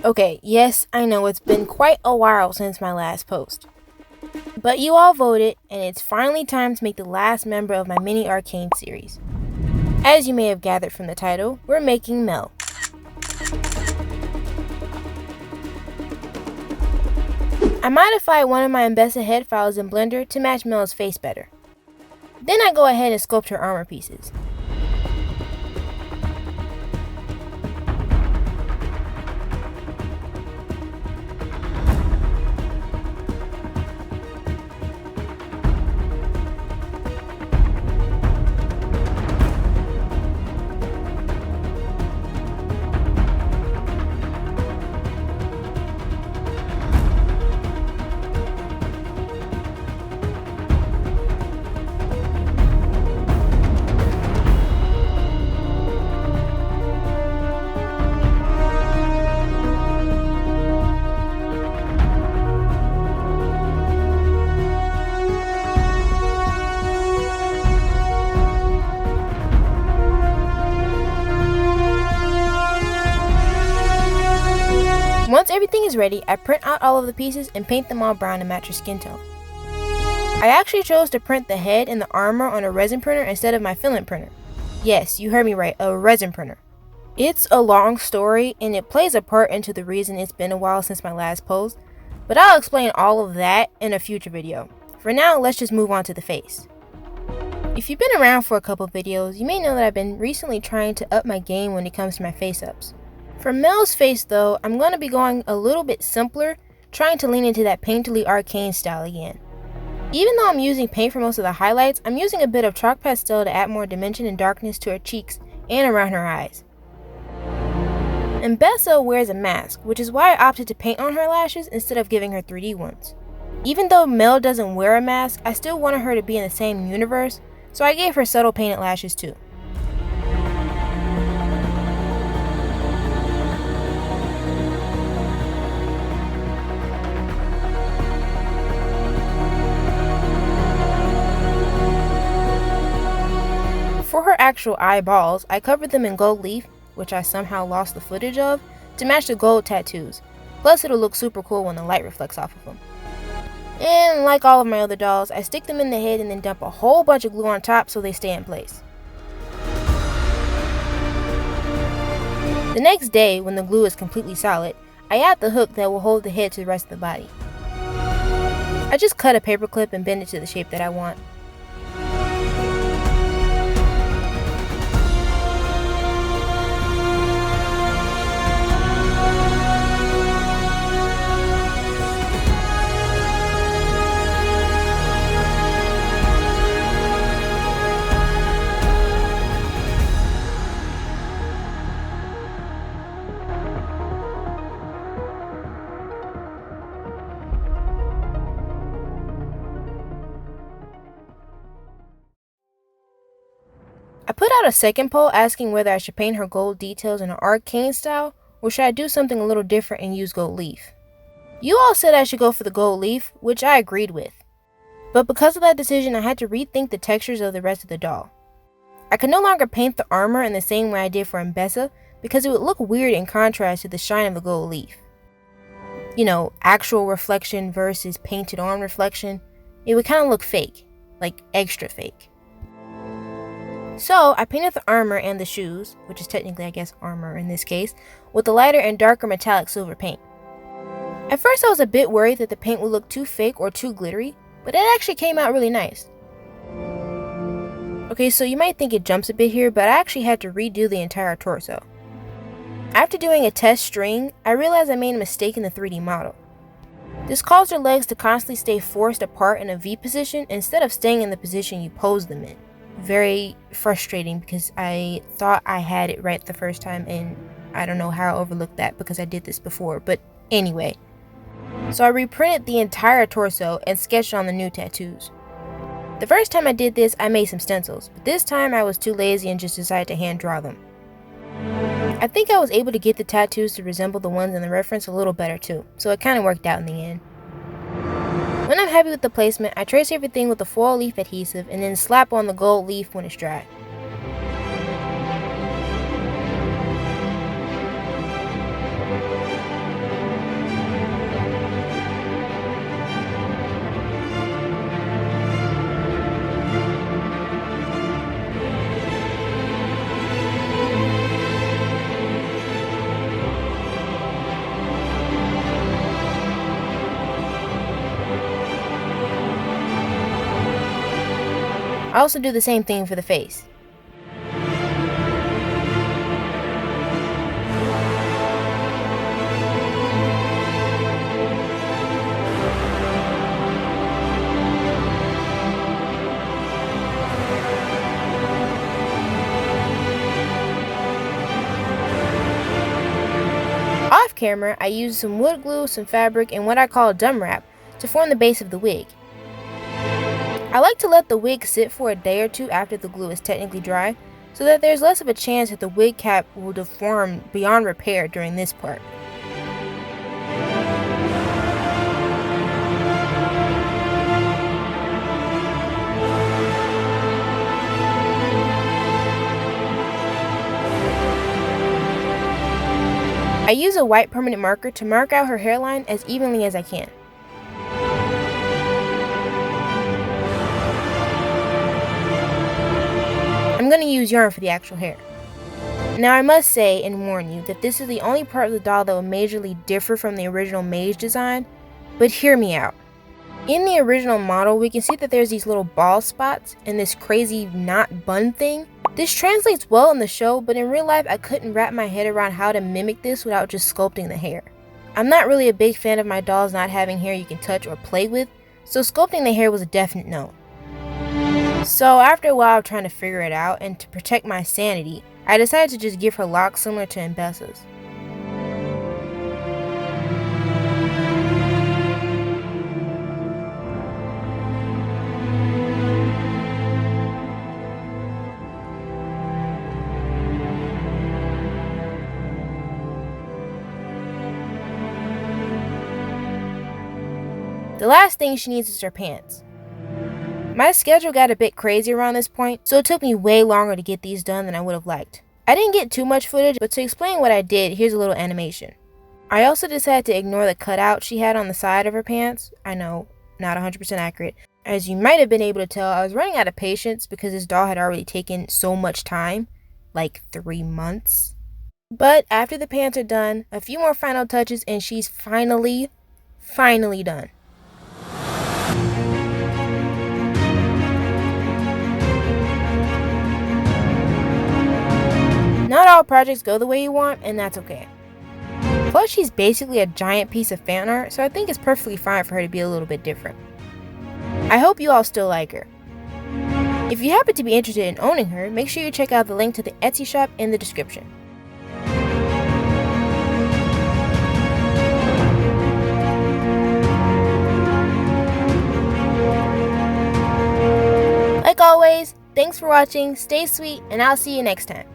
Okay, yes, I know it's been quite a while since my last post. But you all voted, and it's finally time to make the last member of my mini Arcane series. As you may have gathered from the title, we're making MEL. I modified one of my embedded head files in Blender to match MEL's face better. Then I go ahead and sculpt her armor pieces. Once everything is ready, I print out all of the pieces and paint them all brown to match her skin tone. I actually chose to print the head and the armor on a resin printer instead of my filament printer. Yes, you heard me right, a resin printer. It's a long story and it plays a part into the reason it's been a while since my last post, but I'll explain all of that in a future video. For now, let's just move on to the face. If you've been around for a couple videos, you may know that I've been recently trying to up my game when it comes to my face ups. For MEL's face though, I'm going to be going a little bit simpler, trying to lean into that painterly Arcane style again. Even though I'm using paint for most of the highlights, I'm using a bit of chalk pastel to add more dimension and darkness to her cheeks and around her eyes. Mbessa wears a mask, which is why I opted to paint on her lashes instead of giving her 3D ones. Even though MEL doesn't wear a mask, I still wanted her to be in the same universe, so I gave her subtle painted lashes too. For her actual eyeballs, I covered them in gold leaf, which I somehow lost the footage of, to match the gold tattoos. Plus it'll look super cool when the light reflects off of them. And like all of my other dolls, I stick them in the head and then dump a whole bunch of glue on top so they stay in place. The next day, when the glue is completely solid, I add the hook that will hold the head to the rest of the body. I just cut a paper clip and bend it to the shape that I want. I put out a second poll asking whether I should paint her gold details in an Arcane style, or should I do something a little different and use gold leaf. You all said I should go for the gold leaf, which I agreed with. But because of that decision, I had to rethink the textures of the rest of the doll. I could no longer paint the armor in the same way I did for Mbessa, because it would look weird in contrast to the shine of the gold leaf. You know, actual reflection versus painted on reflection. It would kind of look fake, like extra fake. So I painted the armor and the shoes, which is technically I guess armor in this case, with the lighter and darker metallic silver paint. At first I was a bit worried that the paint would look too fake or too glittery, but it actually came out really nice. Okay, so you might think it jumps a bit here, but I actually had to redo the entire torso. After doing a test string, I realized I made a mistake in the 3D model. This caused her legs to constantly stay forced apart in a V position instead of staying in the position you posed them in. Very frustrating because I thought I had it right the first time and I don't know how I overlooked that because I did this before, but anyway. So I reprinted the entire torso and sketched on the new tattoos. The first time I did this, I made some stencils, but this time I was too lazy and just decided to hand draw them. I think I was able to get the tattoos to resemble the ones in the reference a little better too, so it kind of worked out in the end. When I'm happy with the placement, I trace everything with a foil leaf adhesive and then slap on the gold leaf when it's dry. I also do the same thing for the face. Off camera, I use some wood glue, some fabric, and what I call dumb wrap to form the base of the wig. I like to let the wig sit for a day or two after the glue is technically dry, so that there's less of a chance that the wig cap will deform beyond repair during this part. I use a white permanent marker to mark out her hairline as evenly as I can. I'm going to use yarn for the actual hair. Now I must say and warn you that this is the only part of the doll that will majorly differ from the original mage design, but hear me out. In the original model, we can see that there's these little bald spots and this crazy knot bun thing. This translates well in the show, but in real life I couldn't wrap my head around how to mimic this without just sculpting the hair. I'm not really a big fan of my dolls not having hair you can touch or play with, so sculpting the hair was a definite no. So after a while of trying to figure it out and to protect my sanity, I decided to just give her locks similar to Mbessa's. The last thing she needs is her pants. My schedule got a bit crazy around this point, so it took me way longer to get these done than I would have liked. I didn't get too much footage, but to explain what I did, here's a little animation. I also decided to ignore the cutout she had on the side of her pants. I know, not 100% accurate. As you might have been able to tell, I was running out of patience because this doll had already taken so much time, like 3 months. But after the pants are done, a few more final touches and she's finally done. Not all projects go the way you want, and that's okay. Plus, she's basically a giant piece of fan art, so I think it's perfectly fine for her to be a little bit different. I hope you all still like her. If you happen to be interested in owning her, make sure you check out the link to the Etsy shop in the description. Like always, thanks for watching, stay sweet, and I'll see you next time.